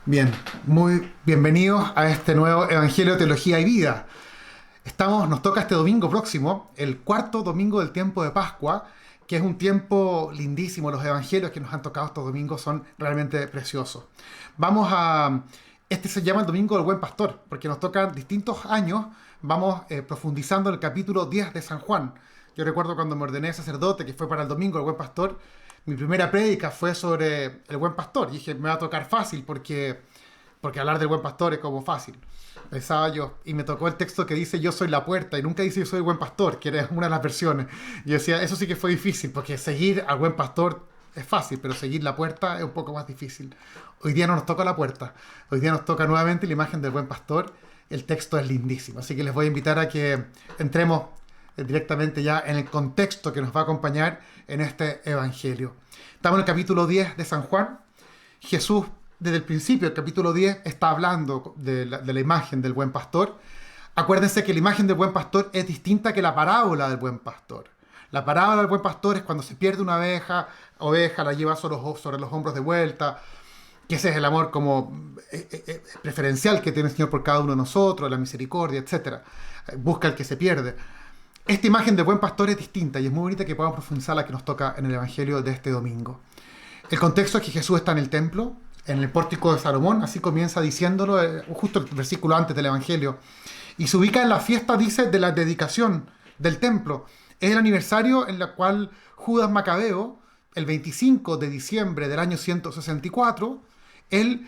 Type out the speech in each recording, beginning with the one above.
Bien, muy bienvenidos a este nuevo Evangelio, Teología y Vida. Nos toca este domingo próximo, el cuarto domingo del tiempo de Pascua, que es un tiempo lindísimo. Los evangelios que nos han tocado estos domingos son realmente preciosos. Este se llama el Domingo del Buen Pastor, porque nos tocan distintos años. Vamos profundizando en el capítulo 10 de San Juan. Yo recuerdo cuando me ordené sacerdote, que fue para el Domingo del Buen Pastor, mi primera prédica fue sobre el Buen Pastor. Y dije, me va a tocar fácil porque hablar del Buen Pastor es como fácil. Pensaba yo, y me tocó el texto que dice yo soy la puerta, y nunca dice yo soy el buen pastor, que era una de las versiones. Y yo decía, eso sí que fue difícil, porque seguir al buen pastor es fácil, pero seguir la puerta es un poco más difícil. Hoy día no nos toca la puerta, hoy día nos toca nuevamente la imagen del buen pastor. El texto es lindísimo, así que les voy a invitar a que entremos directamente ya en el contexto que nos va a acompañar en este evangelio. Estamos en el capítulo 10 de San Juan. Jesús, desde el principio, el capítulo 10, está hablando de la imagen del buen pastor. Acuérdense que la imagen del buen pastor es distinta que la parábola del buen pastor. La parábola del buen pastor es cuando se pierde una oveja, la lleva sobre los hombros de vuelta, que ese es el amor como preferencial que tiene el Señor por cada uno de nosotros, la misericordia, etcétera. Busca al que se pierde. Esta imagen del buen pastor es distinta y es muy bonita que podamos profundizar la que nos toca en el evangelio de este domingo. El contexto es que Jesús está en el templo, en el pórtico de Salomón, así comienza diciéndolo justo el versículo antes del Evangelio. Y se ubica en la fiesta, dice, de la dedicación del templo. Es el aniversario en el cual Judas Macabeo, el 25 de diciembre del año 164, él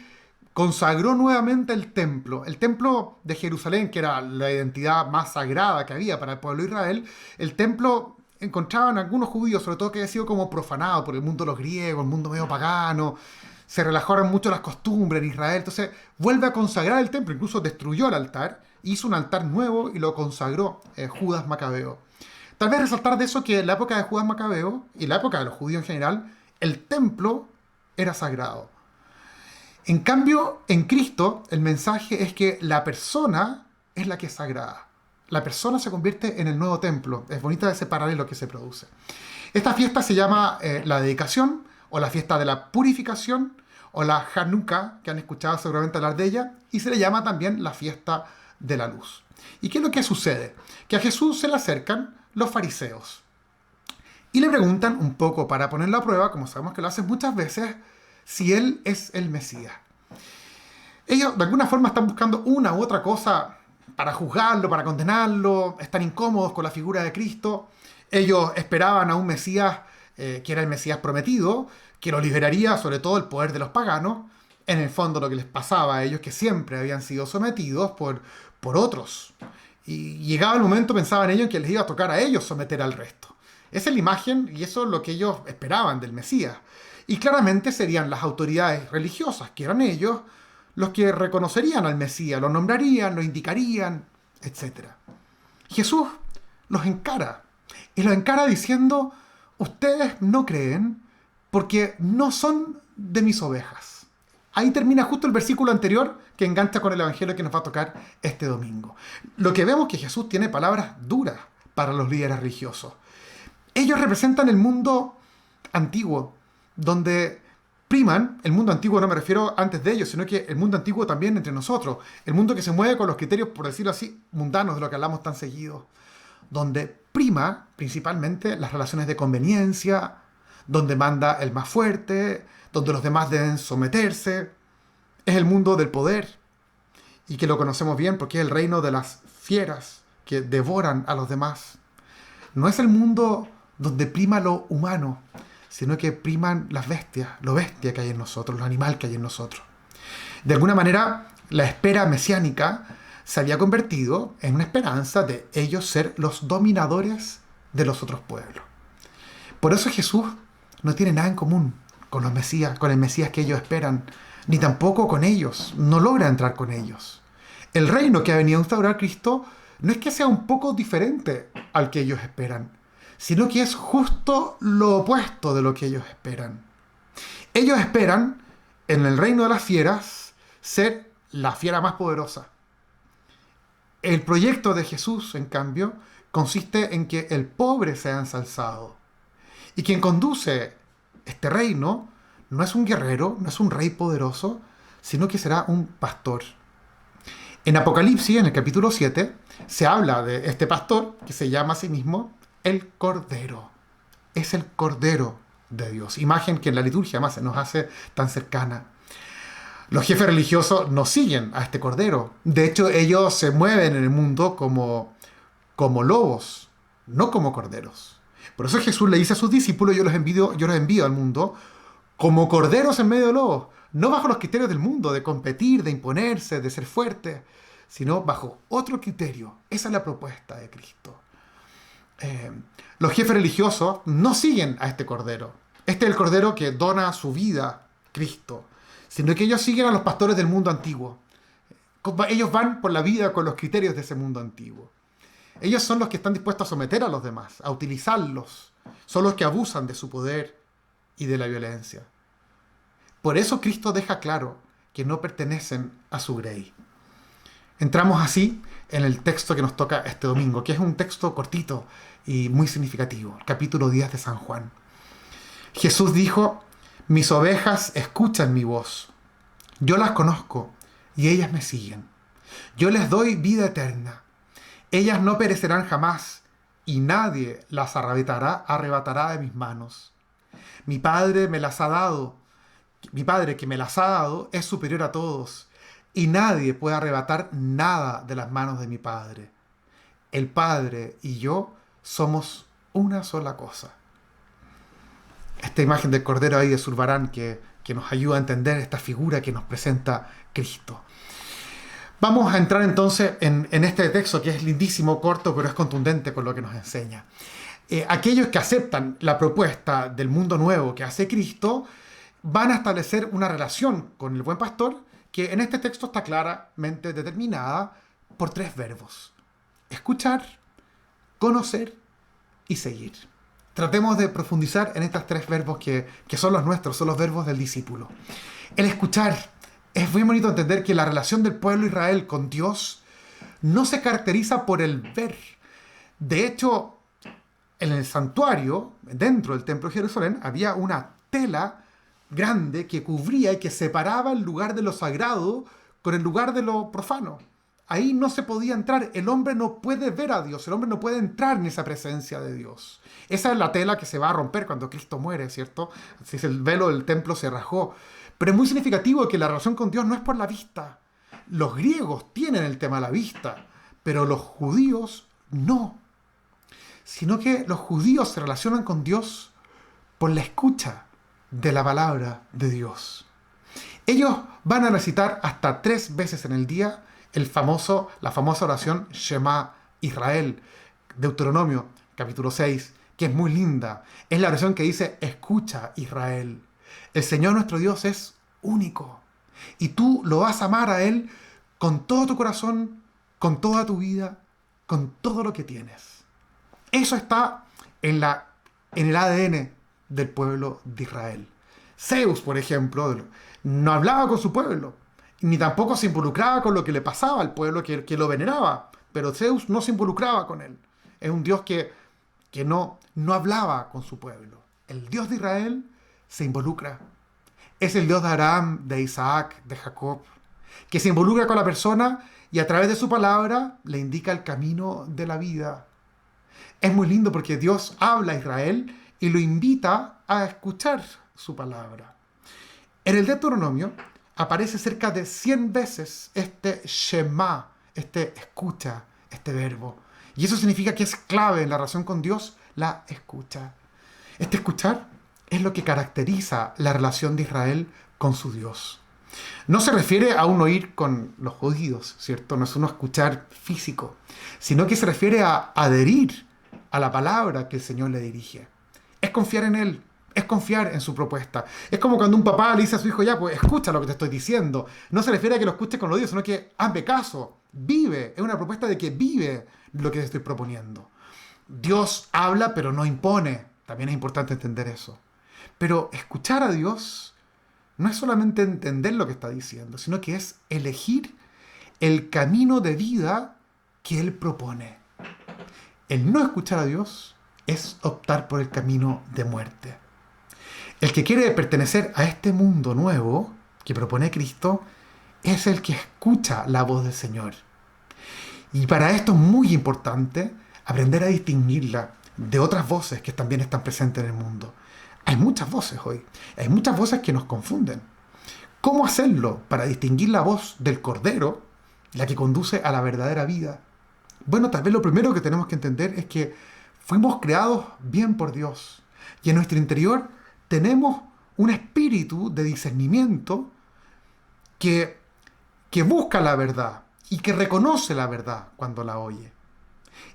consagró nuevamente el templo. El templo de Jerusalén, que era la identidad más sagrada que había para el pueblo de Israel, el templo encontraban algunos judíos, sobre todo que había sido como profanado por el mundo de los griegos, el mundo medio pagano. Se relajaron mucho las costumbres en Israel, entonces vuelve a consagrar el templo, incluso destruyó el altar, hizo un altar nuevo y lo consagró Judas Macabeo. Tal vez resaltar de eso que en la época de Judas Macabeo y en la época de los judíos en general, el templo era sagrado. En cambio, en Cristo, el mensaje es que la persona es la que es sagrada. La persona se convierte en el nuevo templo. Es bonita ese paralelo que se produce. Esta fiesta se llama la dedicación, o la fiesta de la purificación, o la Hanukkah, que han escuchado seguramente hablar de ella, y se le llama también la fiesta de la luz. ¿Y qué es lo que sucede? Que a Jesús se le acercan los fariseos y le preguntan un poco para ponerlo a prueba, como sabemos que lo hacen muchas veces, si él es el Mesías. Ellos de alguna forma están buscando una u otra cosa para juzgarlo, para condenarlo, están incómodos con la figura de Cristo. Ellos esperaban a un Mesías que era el Mesías prometido, que lo liberaría sobre todo el poder de los paganos. En el fondo lo que les pasaba a ellos que siempre habían sido sometidos por otros. Y llegaba el momento, pensaban ellos, en que les iba a tocar a ellos someter al resto. Esa es la imagen y eso es lo que ellos esperaban del Mesías. Y claramente serían las autoridades religiosas, que eran ellos, los que reconocerían al Mesías, lo nombrarían, lo indicarían, etc. Jesús los encara. Y los encara diciendo, ustedes no creen porque no son de mis ovejas. Ahí termina justo el versículo anterior que engancha con el evangelio que nos va a tocar este domingo. Lo que vemos es que Jesús tiene palabras duras para los líderes religiosos. Ellos representan el mundo antiguo, donde priman, el mundo antiguo no me refiero antes de ellos, sino que el mundo antiguo también entre nosotros, el mundo que se mueve con los criterios, por decirlo así, mundanos de lo que hablamos tan seguido, donde prima principalmente las relaciones de conveniencia, donde manda el más fuerte, donde los demás deben someterse. Es el mundo del poder, y que lo conocemos bien porque es el reino de las fieras que devoran a los demás. No es el mundo donde prima lo humano, sino que priman las bestias, lo bestia que hay en nosotros, lo animal que hay en nosotros. De alguna manera, la espera mesiánica se había convertido en una esperanza de ellos ser los dominadores de los otros pueblos. Por eso Jesús no tiene nada en común con los Mesías, con el Mesías que ellos esperan, ni tampoco con ellos, no logra entrar con ellos. El reino que ha venido a instaurar Cristo no es que sea un poco diferente al que ellos esperan, sino que es justo lo opuesto de lo que ellos esperan. Ellos esperan, en el reino de las fieras, ser la fiera más poderosa. El proyecto de Jesús, en cambio, consiste en que el pobre sea ensalzado. Y quien conduce este reino no es un guerrero, no es un rey poderoso, sino que será un pastor. En Apocalipsis, en el capítulo 7, se habla de este pastor que se llama a sí mismo el Cordero. Es el Cordero de Dios, imagen que en la liturgia más se nos hace tan cercana. Los jefes religiosos no siguen a este Cordero. De hecho, ellos se mueven en el mundo como lobos, no como corderos. Por eso Jesús le dice a sus discípulos, yo los envío al mundo como corderos en medio de lobos, no bajo los criterios del mundo, de competir, de imponerse, de ser fuerte, sino bajo otro criterio. Esa es la propuesta de Cristo. Los jefes religiosos no siguen a este cordero. Este es el cordero que dona su vida, Cristo, sino que ellos siguen a los pastores del mundo antiguo. Ellos van por la vida con los criterios de ese mundo antiguo. Ellos son los que están dispuestos a someter a los demás, a utilizarlos. Son los que abusan de su poder y de la violencia. Por eso Cristo deja claro que no pertenecen a su grey. Entramos así en el texto que nos toca este domingo, que es un texto cortito y muy significativo, el capítulo 10 de San Juan. Jesús dijo, mis ovejas escuchan mi voz. Yo las conozco y ellas me siguen. Yo les doy vida eterna. Ellas no perecerán jamás y nadie las arrebatará de mis manos. Mi Padre me las ha dado. Mi Padre que me las ha dado es superior a todos y nadie puede arrebatar nada de las manos de mi Padre. El Padre y yo somos una sola cosa. Esta imagen del Cordero ahí de Zurbarán que nos ayuda a entender esta figura que nos presenta Cristo. Vamos a entrar entonces en este texto que es lindísimo, corto, pero es contundente con lo que nos enseña. Aquellos que aceptan la propuesta del mundo nuevo que hace Cristo van a establecer una relación con el buen pastor que en este texto está claramente determinada por 3 verbos. Escuchar, conocer y seguir. Tratemos de profundizar en estos 3 verbos que son los nuestros, son los verbos del discípulo. El escuchar. Es muy bonito entender que la relación del pueblo de Israel con Dios no se caracteriza por el ver. De hecho, en el santuario, dentro del templo de Jerusalén, había una tela grande que cubría y que separaba el lugar de lo sagrado con el lugar de lo profano. Ahí no se podía entrar. El hombre no puede ver a Dios. El hombre no puede entrar en esa presencia de Dios. Esa es la tela que se va a romper cuando Cristo muere, ¿cierto? Si el velo del templo se rajó. Pero es muy significativo que la relación con Dios no es por la vista. Los griegos tienen el tema de la vista, pero los judíos no. Sino que los judíos se relacionan con Dios por la escucha de la palabra de Dios. Ellos van a recitar hasta 3 veces en el día la famosa oración Shema Israel, Deuteronomio capítulo 6, que es muy linda. Es la oración que dice, escucha Israel. El Señor nuestro Dios es único. Y tú lo vas a amar a Él con todo tu corazón, con toda tu vida, con todo lo que tienes. Eso está en el ADN del pueblo de Israel. Zeus, por ejemplo, no hablaba con su pueblo, ni tampoco se involucraba con lo que le pasaba al pueblo que lo veneraba. Pero Zeus no se involucraba con él. Es un Dios que no hablaba con su pueblo. El Dios de Israel se involucra. Es el Dios de Abraham, de Isaac, de Jacob, que se involucra con la persona y a través de su palabra le indica el camino de la vida. Es muy lindo porque Dios habla a Israel y lo invita a escuchar su palabra. En el Deuteronomio aparece cerca de 100 veces este Shema, este escucha, este verbo. Y eso significa que es clave en la relación con Dios, la escucha. Este escuchar es lo que caracteriza la relación de Israel con su Dios. No se refiere a un oír con los judíos, ¿cierto? No es uno escuchar físico, sino que se refiere a adherir a la palabra que el Señor le dirige. Es confiar en Él, es confiar en su propuesta. Es como cuando un papá le dice a su hijo, ya, pues escucha lo que te estoy diciendo. No se refiere a que lo escuches con los oídos, sino que hazme caso, vive. Es una propuesta de que vive lo que te estoy proponiendo. Dios habla, pero no impone. También es importante entender eso. Pero escuchar a Dios no es solamente entender lo que está diciendo, sino que es elegir el camino de vida que Él propone. El no escuchar a Dios es optar por el camino de muerte. El que quiere pertenecer a este mundo nuevo que propone Cristo es el que escucha la voz del Señor. Y para esto es muy importante aprender a distinguirla de otras voces que también están presentes en el mundo. Hay muchas voces hoy, hay muchas voces que nos confunden. ¿Cómo hacerlo para distinguir la voz del Cordero, la que conduce a la verdadera vida? Bueno, tal vez lo primero que tenemos que entender es que fuimos creados bien por Dios. Y en nuestro interior tenemos un espíritu de discernimiento que busca la verdad y que reconoce la verdad cuando la oye.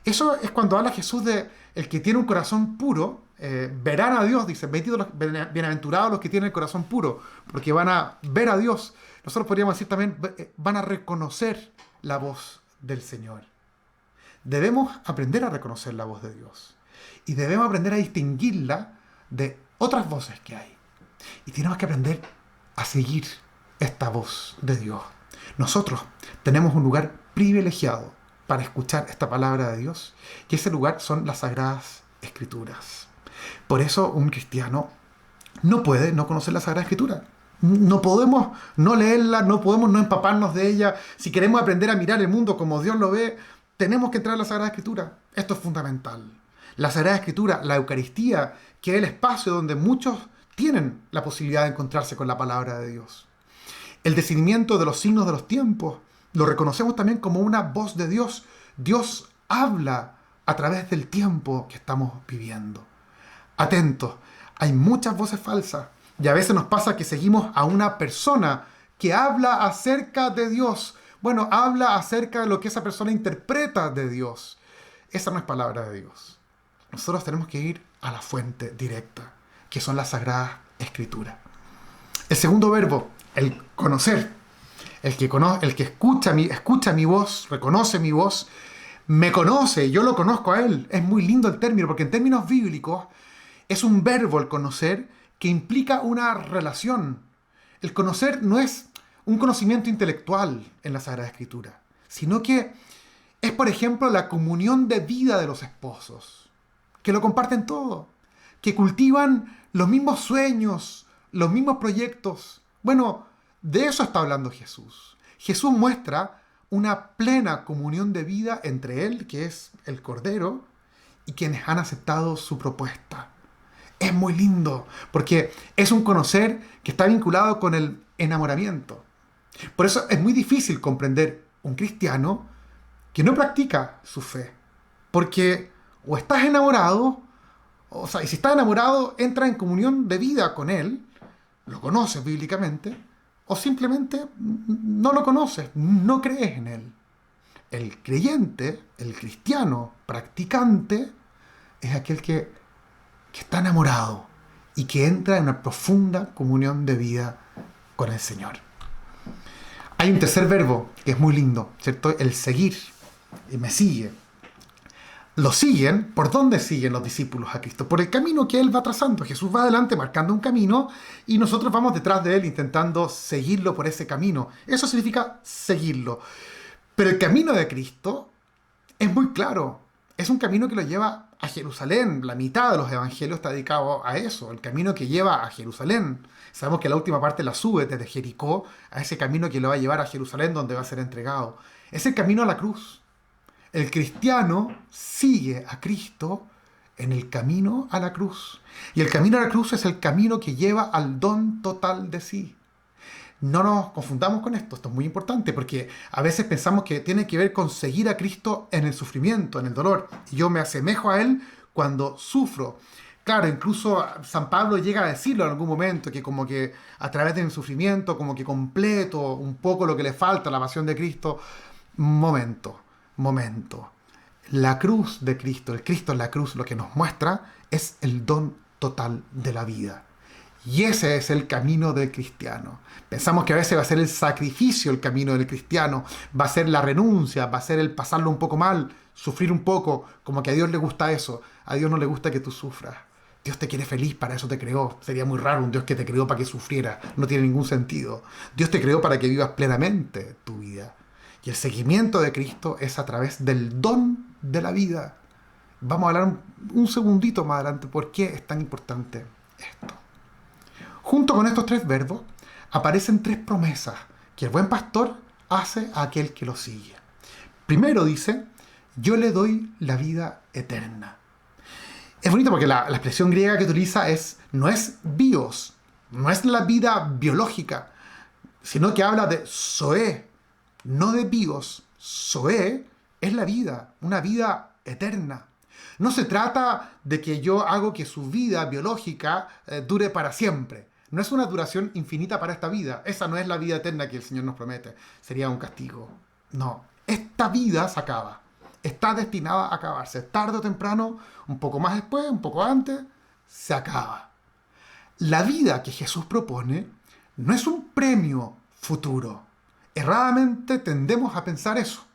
Eso es cuando habla Jesús de el que tiene un corazón puro, verán a Dios, dice, bienaventurados los que tienen el corazón puro, porque van a ver a Dios. Nosotros podríamos decir también, van a reconocer la voz del Señor. Debemos aprender a reconocer la voz de Dios. Y debemos aprender a distinguirla de otras voces que hay. Y tenemos que aprender a seguir esta voz de Dios. Nosotros tenemos un lugar privilegiado para escuchar esta palabra de Dios, y ese lugar son las Sagradas Escrituras. Por eso un cristiano no puede no conocer la Sagrada Escritura. No podemos no leerla, no podemos no empaparnos de ella. Si queremos aprender a mirar el mundo como Dios lo ve, tenemos que entrar a la Sagrada Escritura. Esto es fundamental. La Sagrada Escritura, la Eucaristía, que es el espacio donde muchos tienen la posibilidad de encontrarse con la palabra de Dios. El discernimiento de los signos de los tiempos lo reconocemos también como una voz de Dios. Dios habla a través del tiempo que estamos viviendo. Atentos, hay muchas voces falsas y a veces nos pasa que seguimos a una persona que habla acerca de Dios. Bueno, habla acerca de lo que esa persona interpreta de Dios. Esa no es palabra de Dios. Nosotros tenemos que ir a la fuente directa, que son las Sagradas Escrituras. El segundo verbo, el conocer. El que escucha mi voz, reconoce mi voz, me conoce, yo lo conozco a él. Es muy lindo el término, porque en términos bíblicos es un verbo el conocer que implica una relación. El conocer no es un conocimiento intelectual en la Sagrada Escritura, sino que es, por ejemplo, la comunión de vida de los esposos, que lo comparten todo, que cultivan los mismos sueños, los mismos proyectos. Bueno, de eso está hablando Jesús. Jesús muestra una plena comunión de vida entre Él, que es el Cordero, y quienes han aceptado su propuesta. Es muy lindo, porque es un conocer que está vinculado con el enamoramiento. Por eso es muy difícil comprender un cristiano que no practica su fe. Porque o estás enamorado, y si estás enamorado, entra en comunión de vida con Él, lo conoces bíblicamente, o simplemente no lo conoces, no crees en Él. El creyente, el cristiano practicante, es aquel que está enamorado y que entra en una profunda comunión de vida con el Señor. Hay un tercer verbo que es muy lindo, ¿cierto? El seguir. Y me sigue. Lo siguen. ¿Por dónde siguen los discípulos a Cristo? Por el camino que Él va trazando. Jesús va adelante marcando un camino y nosotros vamos detrás de Él intentando seguirlo por ese camino. Eso significa seguirlo. Pero el camino de Cristo es muy claro. Es un camino que lo lleva a Jerusalén. La mitad de los evangelios está dedicado a eso. El camino que lleva a Jerusalén. Sabemos que la última parte la sube desde Jericó a ese camino que lo va a llevar a Jerusalén, donde va a ser entregado. Es el camino a la cruz. El cristiano sigue a Cristo en el camino a la cruz. Y el camino a la cruz es el camino que lleva al don total de sí. No nos confundamos con esto. Esto es muy importante porque a veces pensamos que tiene que ver con seguir a Cristo en el sufrimiento, en el dolor. Y yo me asemejo a Él cuando sufro. Claro, incluso San Pablo llega a decirlo en algún momento, que como que a través del sufrimiento, como que completo un poco lo que le falta a la pasión de Cristo. Momento. La cruz de Cristo, el Cristo en la cruz, lo que nos muestra es el don total de la vida. Y ese es el camino del cristiano. Pensamos que a veces va a ser el sacrificio el camino del cristiano, va a ser la renuncia, va a ser el pasarlo un poco mal, sufrir un poco, como que a Dios le gusta eso. A Dios no le gusta que tú sufras. Dios te quiere feliz, para eso te creó. Sería muy raro un Dios que te creó para que sufrieras. No tiene ningún sentido. Dios te creó para que vivas plenamente tu vida. Y el seguimiento de Cristo es a través del don de la vida. Vamos a hablar un segundito más adelante por qué es tan importante esto. Junto con estos tres verbos, aparecen tres promesas que el buen pastor hace a aquel que lo sigue. Primero dice, yo le doy la vida eterna. Es bonito porque la expresión griega que utiliza no es bios, no es la vida biológica, sino que habla de zoe, no de bios. Zoe es la vida, una vida eterna. No se trata de que yo hago que su vida biológica dure para siempre. No es una duración infinita para esta vida. Esa no es la vida eterna que el Señor nos promete. Sería un castigo. No, esta vida se acaba. Está destinada a acabarse. Tarde o temprano, un poco más después, un poco antes, se acaba. La vida que Jesús propone no es un premio futuro. Erradamente tendemos a pensar eso.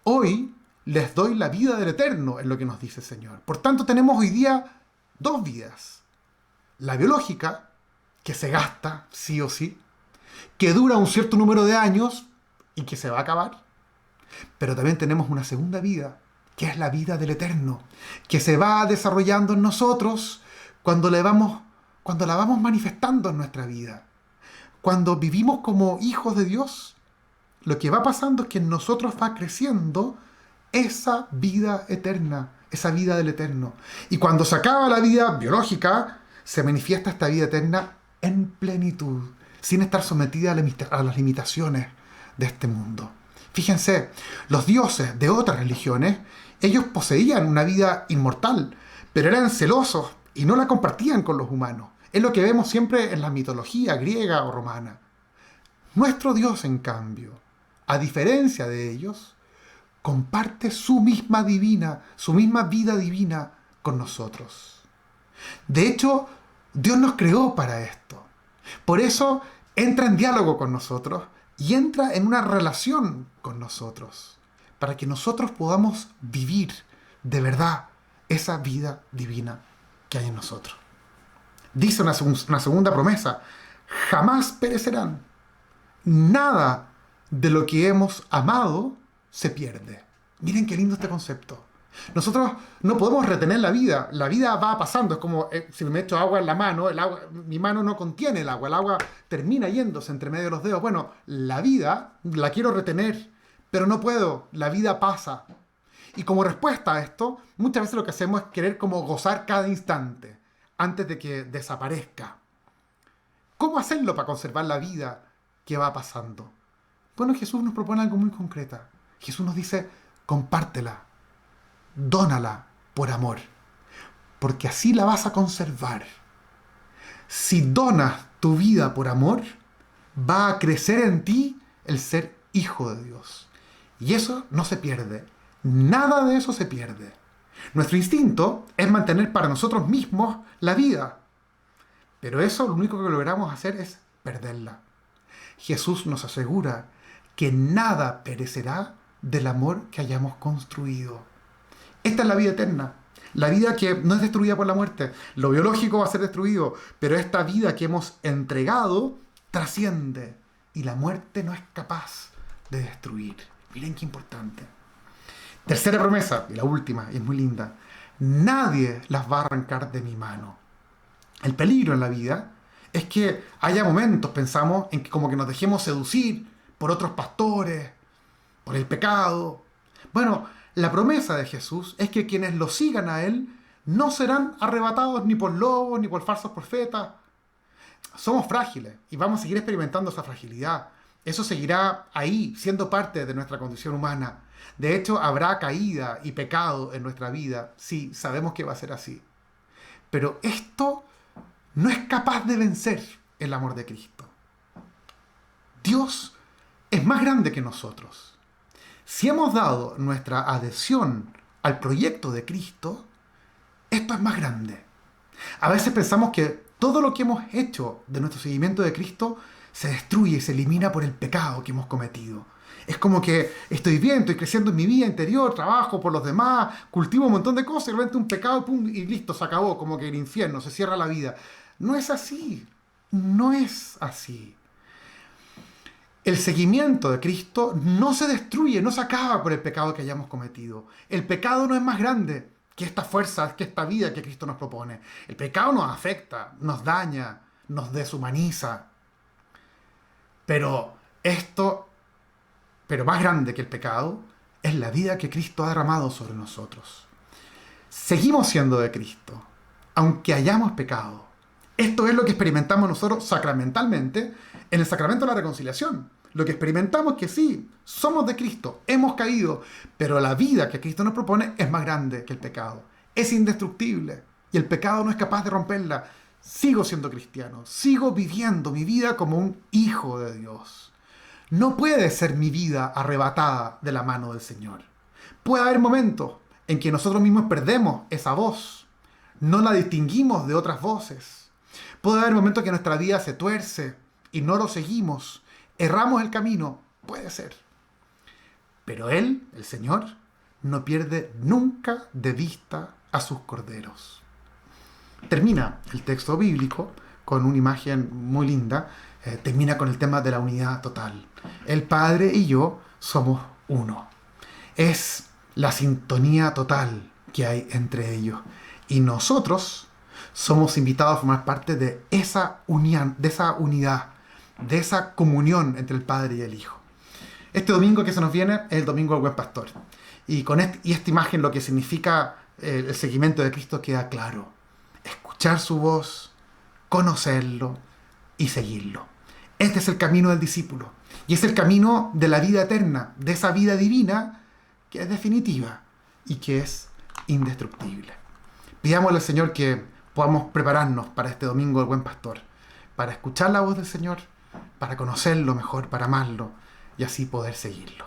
Hoy les doy la vida del eterno, es lo que nos dice el Señor. Por tanto, tenemos hoy día dos vidas. La biológica, que se gasta sí o sí, que dura un cierto número de años y que se va a acabar. Pero también tenemos una segunda vida, que es la vida del eterno, que se va desarrollando en nosotros cuando la vamos manifestando en nuestra vida. Cuando vivimos como hijos de Dios, lo que va pasando es que en nosotros va creciendo esa vida eterna, esa vida del eterno. Y cuando se acaba la vida biológica, se manifiesta esta vida eterna en plenitud, sin estar sometida a las limitaciones de este mundo. Fíjense, los dioses de otras religiones, ellos poseían una vida inmortal, pero eran celosos y no la compartían con los humanos. Es lo que vemos siempre en la mitología griega o romana. Nuestro Dios, en cambio, a diferencia de ellos, comparte su misma vida divina con nosotros. De hecho, Dios nos creó para esto. Por eso entra en diálogo con nosotros y entra en una relación con nosotros, para que nosotros podamos vivir de verdad esa vida divina que hay en nosotros. Dice una segunda promesa: jamás perecerán. Nada de lo que hemos amado se pierde. Miren qué lindo este concepto. Nosotros no podemos retener la vida va pasando, es como si me echo agua en la mano, mi mano no contiene el agua termina yéndose entre medio de los dedos. Bueno, la vida la quiero retener, pero no puedo, la vida pasa. Y como respuesta a esto, muchas veces lo que hacemos es querer como gozar cada instante, antes de que desaparezca. ¿Cómo hacerlo para conservar la vida que va pasando? Bueno, Jesús nos propone algo muy concreto. Jesús nos dice, compártela. Dónala por amor, porque así la vas a conservar. Si donas tu vida por amor, va a crecer en ti el ser hijo de Dios. Y eso no se pierde. Nada de eso se pierde. Nuestro instinto es mantener para nosotros mismos la vida. Pero eso lo único que logramos hacer es perderla. Jesús nos asegura que nada perecerá del amor que hayamos construido. Esta es la vida eterna, la vida que no es destruida por la muerte. Lo biológico va a ser destruido, pero esta vida que hemos entregado trasciende y la muerte no es capaz de destruir. Miren qué importante. Tercera promesa, y la última, y es muy linda. Nadie las va a arrancar de mi mano. El peligro en la vida es que haya momentos, pensamos, en que como que nos dejemos seducir por otros pastores, por el pecado. Bueno, la promesa de Jesús es que quienes lo sigan a Él no serán arrebatados ni por lobos ni por falsos profetas. Somos frágiles y vamos a seguir experimentando esa fragilidad. Eso seguirá ahí, siendo parte de nuestra condición humana. De hecho, habrá caída y pecado en nuestra vida. Sí, sabemos que va a ser así. Pero esto no es capaz de vencer el amor de Cristo. Dios es más grande que nosotros. Si hemos dado nuestra adhesión al proyecto de Cristo, esto es más grande. A veces pensamos que todo lo que hemos hecho de nuestro seguimiento de Cristo se destruye y se elimina por el pecado que hemos cometido. Es como que estoy bien, estoy creciendo en mi vida interior, trabajo por los demás, cultivo un montón de cosas y de repente un pecado pum, y listo, se acabó, como que el infierno, se cierra la vida. No es así. No es así. El seguimiento de Cristo no se destruye, no se acaba por el pecado que hayamos cometido. El pecado no es más grande que esta fuerza, que esta vida que Cristo nos propone. El pecado nos afecta, nos daña, nos deshumaniza. Pero esto, pero más grande que el pecado, es la vida que Cristo ha derramado sobre nosotros. Seguimos siendo de Cristo, aunque hayamos pecado. Esto es lo que experimentamos nosotros sacramentalmente en el sacramento de la reconciliación. Lo que experimentamos es que sí, somos de Cristo, hemos caído, pero la vida que Cristo nos propone es más grande que el pecado. Es indestructible y el pecado no es capaz de romperla. Sigo siendo cristiano, sigo viviendo mi vida como un hijo de Dios. No puede ser mi vida arrebatada de la mano del Señor. Puede haber momentos en que nosotros mismos perdemos esa voz, no la distinguimos de otras voces. Puede haber momentos que nuestra vida se tuerce y no lo seguimos, erramos el camino, puede ser. Pero Él, el Señor, no pierde nunca de vista a sus corderos. Termina el texto bíblico con una imagen muy linda, termina con el tema de la unidad total. El Padre y yo somos uno. Es la sintonía total que hay entre ellos. Y nosotros somos invitados a formar parte de esa unión, de esa unidad, de esa comunión entre el Padre y el Hijo. Este domingo que se nos viene es el Domingo del Buen Pastor. Y con esta imagen lo que significa el seguimiento de Cristo queda claro. Escuchar su voz, conocerlo y seguirlo. Este es el camino del discípulo. Y es el camino de la vida eterna, de esa vida divina que es definitiva y que es indestructible. Pidámosle al Señor que podamos prepararnos para este Domingo del Buen Pastor, para escuchar la voz del Señor, para conocerlo mejor, para amarlo y así poder seguirlo.